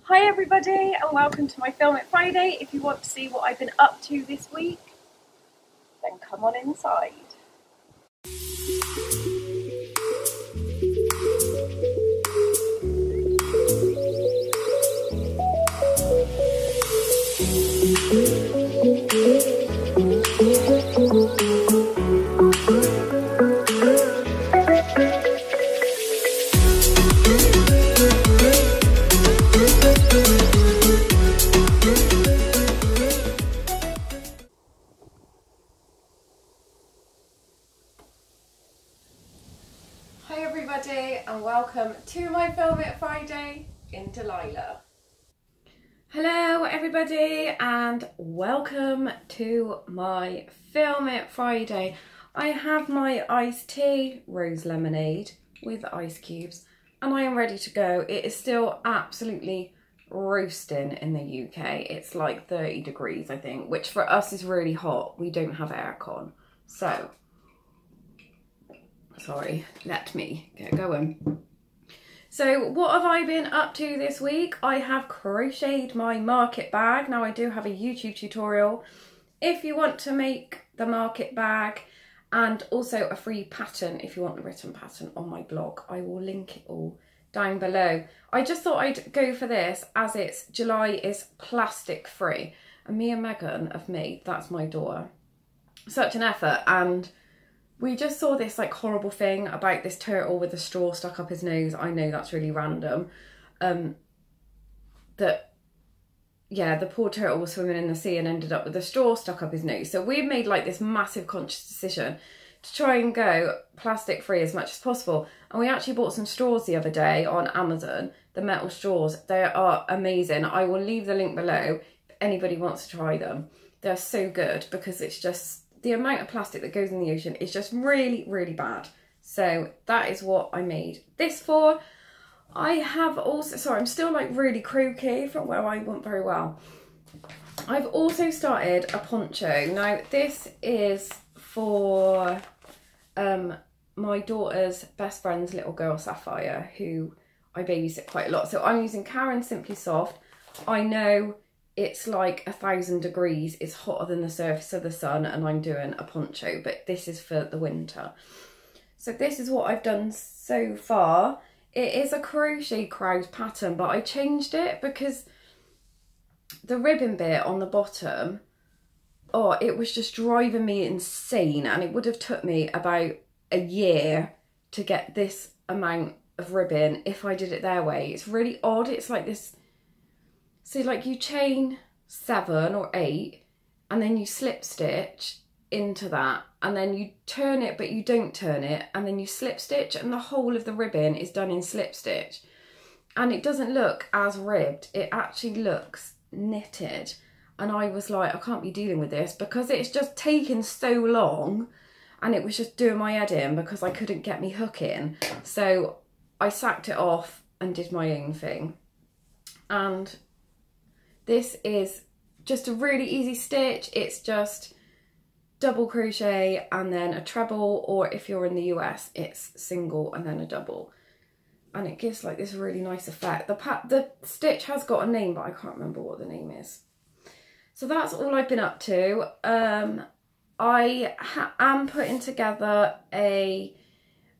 Hi everybody and welcome to my Film It Friday. If you want to see what I've been up to this week, then come on inside. Hi everybody and welcome to my Film It Friday in Delilah. Hello everybody and welcome to my Film It Friday. I have my iced tea, rose lemonade with ice cubes, and I am ready to go. It is still absolutely roasting in the UK. It's like 30 degrees I think, which for us is really hot. We don't have aircon. So sorry, let me get going. So what have I been up to this week? I have crocheted my market bag. Now I do have a YouTube tutorial if you want to make the market bag, and also a free pattern if you want the written pattern on my blog. I will link it all down below. I just thought I'd go for this as it's July is plastic free, and me and Megan have made, that's my daughter, such an effort. And we just saw this like horrible thing about this turtle with a straw stuck up his nose. I know that's really random. The poor turtle was swimming in the sea and ended up with a straw stuck up his nose. So we've made like this massive conscious decision to try and go plastic free as much as possible. And we actually bought some straws the other day on Amazon, the metal straws. They are amazing. I will leave the link below if anybody wants to try them. They're so good because it's just, the amount of plastic that goes in the ocean is just really, really bad. So that is what I made this for. I have also, sorry, I'm still like really croaky from where I went very well. I've also started a poncho. Now this is for my daughter's best friend's little girl, Sapphire, who I babysit quite a lot. So I'm using Karen's Simply Soft. I know it's like 1,000 degrees, it's hotter than the surface of the sun, and I'm doing a poncho, but this is for the winter. So this is what I've done so far. It is a crochet crowd pattern, but I changed it because the ribbon bit on the bottom, oh, it was just driving me insane, and it would have took me about a year to get this amount of ribbon if I did it their way. It's really odd. It's like this, so like you chain 7 or 8 and then you slip stitch into that, and then you turn it but you don't turn it, and then you slip stitch, and the whole of the ribbon is done in slip stitch, and it doesn't look as ribbed, it actually looks knitted. And I was like, I can't be dealing with this because it's just taken so long, and it was just doing my head in because I couldn't get me hook in. So I sacked it off and did my own thing. And this is just a really easy stitch. It's just double crochet and then a treble, or if you're in the US, it's single and then a double. And it gives like this really nice effect. The stitch has got a name, but I can't remember what the name is. So that's all I've been up to. I am putting together a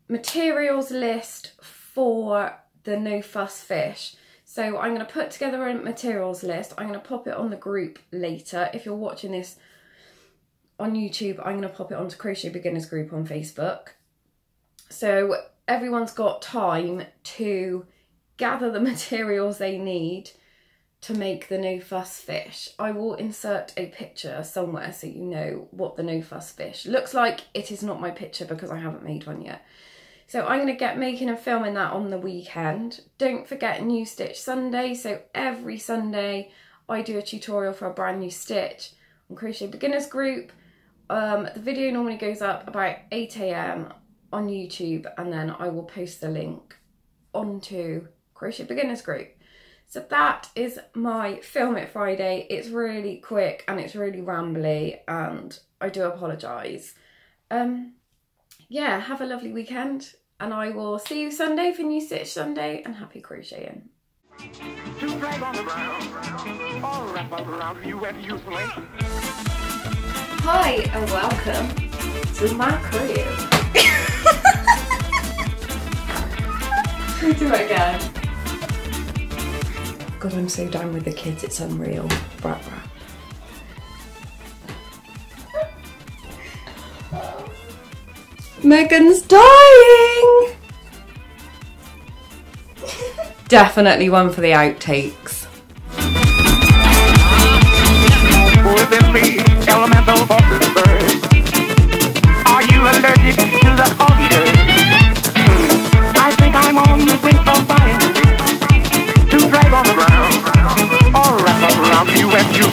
materials list for the No Fuss fish. So I'm going to put together a materials list. I'm going to pop it on the group later. If you're watching this on YouTube, I'm going to pop it onto Crochet Beginners group on Facebook. So everyone's got time to gather the materials they need to make the No Fuss fish. I will insert a picture somewhere so you know what the No Fuss fish looks like. It is not my picture because I haven't made one yet. So I'm going to get making and filming that on the weekend. Don't forget New Stitch Sunday. So every Sunday I do a tutorial for a brand new stitch on Crochet Beginners group. The video normally goes up about 8 AM on YouTube, and then I will post the link onto Crochet Beginners group. So that is my Film It Friday. It's really quick and it's really rambly, and I do apologise. Yeah, have a lovely weekend, and I will see you Sunday for New Stitch Sunday, and happy crocheting. Hi and welcome to my crib. Should we do it again? God, I'm so down with the kids, it's unreal. Brat brat. Megan's dying! Definitely one for the outtakes. Within me, elemental forces burn. Are you allergic to the hunger? I think I'm on the brink of dying. To drag on the ground, or wrap up around you and you